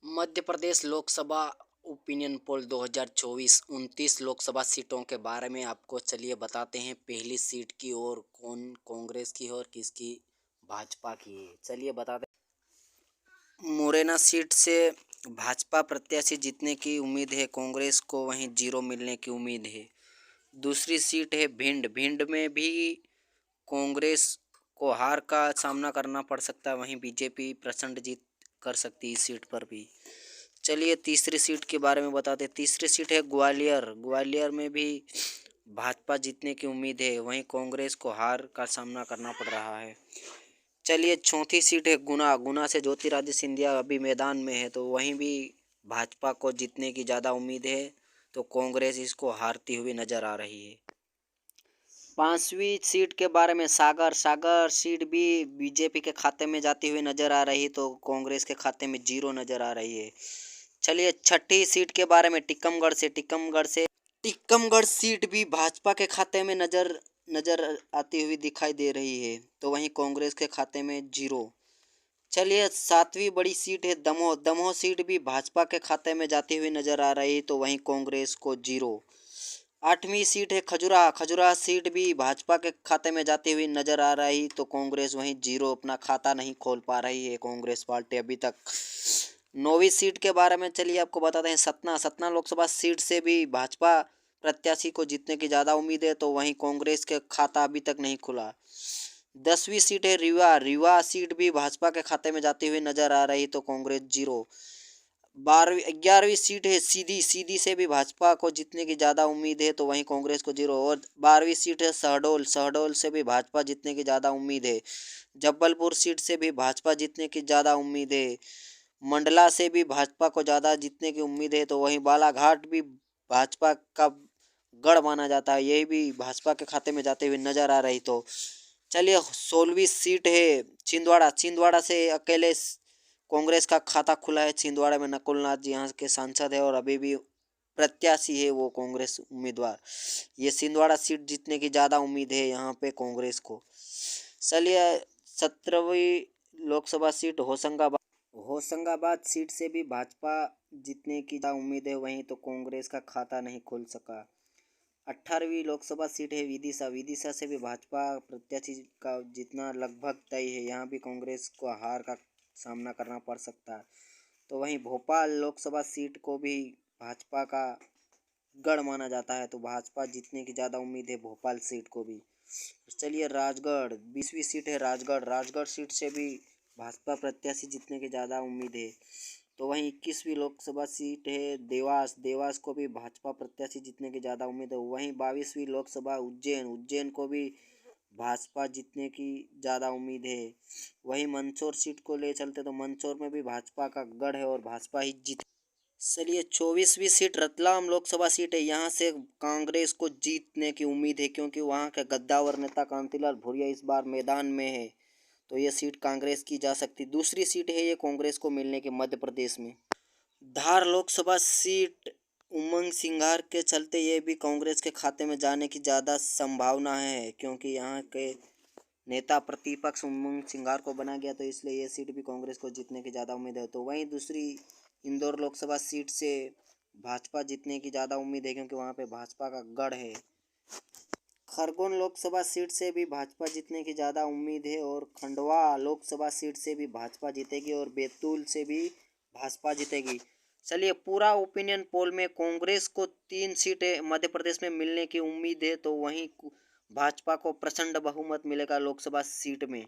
Madhya Pradesh Lok Sabha opinion poll 2024 29 Lok Sabha सीटों के बारे में आपको चलिए बताते हैं। पहली सीट की ओर कौन कांग्रेस की और किसकी भाजपा की है, चलिए बताते हैं। मुरैना सीट से भाजपा प्रत्याशी जीतने की उम्मीद है कांग्रेस को, वहीं जीरो मिलने की उम्मीद है। दूसरी सीट है भिंड। भिंड में भी कांग्रेस को हार का सामना करना पड़ सकता है, वहीं बीजेपी प्रचंड जीत कर सकती है इस सीट पर भी। चलिए तीसरी सीट के बारे में बताते हैं। तीसरी सीट है ग्वालियर। ग्वालियर में भी भाजपा जीतने की उम्मीद है, वहीं कांग्रेस को हार का सामना करना पड़ रहा है। चलिए चौथी सीट है गुना। गुना से ज्योतिरादित्य सिंधिया अभी मैदान में है, तो वहीं भी भाजपा को जीतने की ज़्यादा उम्मीद है, तो कांग्रेस इसको हारती हुई नजर आ रही है। पांचवी सीट के बारे में सागर। सागर सीट भी बीजेपी के खाते में जाती हुई नजर आ रही है, तो कांग्रेस के खाते में जीरो नजर आ रही है। चलिए छठी सीट के बारे में टिकमगढ़ सीट भी भाजपा के खाते में नजर नजर आती हुई दिखाई दे रही है, तो वहीं कांग्रेस के खाते में जीरो। चलिए सातवीं बड़ी सीट है दमोह। दमोह सीट भी भाजपा के खाते में जाती हुई नजर आ रही है, तो वहीं कांग्रेस को जीरो। आठवीं सीट है खजुराह। खजुराह सीट भी भाजपा के खाते में जाती हुई नजर आ रही, तो कांग्रेस वहीं जीरो, अपना खाता नहीं खोल पा रही है कांग्रेस पार्टी अभी तक। नौवीं सीट के बारे में चलिए आपको बताते हैं। सतना। सतना लोकसभा सीट से भी भाजपा प्रत्याशी को जीतने की ज़्यादा उम्मीद है, तो वहीं कांग्रेस के खाता अभी तक नहीं खुला। 10वीं सीट है रीवा। रीवा सीट भी भाजपा के खाते में जाती हुई नजर आ रही, तो कांग्रेस जीरो। 11वीं सीट है सीधी। सीधी से भी भाजपा को जीतने की ज़्यादा उम्मीद है, तो वहीं कांग्रेस को जीरो। और 12वीं सीट है शहडोल। शहडोल से भी भाजपा जीतने की ज़्यादा उम्मीद है। जब्बलपुर सीट से भी भाजपा जीतने की ज़्यादा उम्मीद है। मंडला से भी भाजपा को ज़्यादा जीतने की उम्मीद है, तो वहीं बालाघाट भी भाजपा का गढ़ माना जाता है, यही भी भाजपा के खाते में जाते हुए नजर आ रही। तो चलिए 16वीं सीट है छिंदवाड़ा। छिंदवाड़ा से अकेले कांग्रेस का खाता खुला है। छिंदवाड़ा में नकुल नाथ जी यहाँ के सांसद है और अभी भी प्रत्याशी है वो कांग्रेस उम्मीदवार। ये छिंदवाड़ा सीट जीतने की ज़्यादा उम्मीद है यहाँ पे कांग्रेस को। चलिए 17वीं लोकसभा सीट होशंगाबाद। होशंगाबाद सीट से भी भाजपा जीतने की ज़्यादा उम्मीद है, वहीं तो कांग्रेस का खाता नहीं खुल सका। 18वीं लोकसभा सीट है विदिशा। विदिशा से भी भाजपा प्रत्याशी का जीतना लगभग तय है, यहाँ भी कांग्रेस को हार का सामना करना पड़ सकता है। तो वहीं भोपाल लोकसभा सीट को भी भाजपा का गढ़ माना जाता है, तो भाजपा जीतने की ज़्यादा उम्मीद है भोपाल सीट को भी। चलिए राजगढ़। 20वीं सीट है राजगढ़। राजगढ़ सीट से भी भाजपा प्रत्याशी जीतने की ज़्यादा उम्मीद है। तो वहीं 21वीं लोकसभा सीट है देवास। देवास को भी भाजपा प्रत्याशी जीतने की ज़्यादा उम्मीद है। वहीं 22वीं लोकसभा उज्जैन। उज्जैन को भी भाजपा जीतने की ज़्यादा उम्मीद है। वहीं मंदसौर सीट को ले चलते तो मंदसौर में भी भाजपा का गढ़ है और भाजपा ही जीत। चलिए 24वीं सीट रतलाम लोकसभा सीट है। यहाँ से कांग्रेस को जीतने की उम्मीद है, क्योंकि वहाँ के गद्दावर नेता कांतिलाल भूरिया इस बार मैदान में है, तो ये सीट कांग्रेस की जा सकती। दूसरी सीट है ये कांग्रेस को मिलने की मध्य प्रदेश में। धार लोकसभा सीट उमंग सिंघार के चलते ये भी कांग्रेस के खाते में जाने की ज़्यादा संभावना है, क्योंकि यहाँ के नेता प्रतिपक्ष उमंग सिंघार को बना गया, तो इसलिए ये सीट भी कांग्रेस को जीतने की ज़्यादा उम्मीद है। तो वहीं दूसरी इंदौर लोकसभा सीट से भाजपा जीतने की ज़्यादा उम्मीद है, क्योंकि वहाँ पे भाजपा का गढ़ है। खरगोन लोकसभा सीट से भी भाजपा जीतने की ज़्यादा उम्मीद है, और खंडवा लोकसभा सीट से भी भाजपा जीतेगी, और बैतूल से भी भाजपा जीतेगी। चलिए पूरा ओपिनियन पोल में कांग्रेस को 3 सीटें मध्य प्रदेश में मिलने की उम्मीद है, तो वहीं भाजपा को प्रचंड बहुमत मिलेगा लोकसभा सीट में।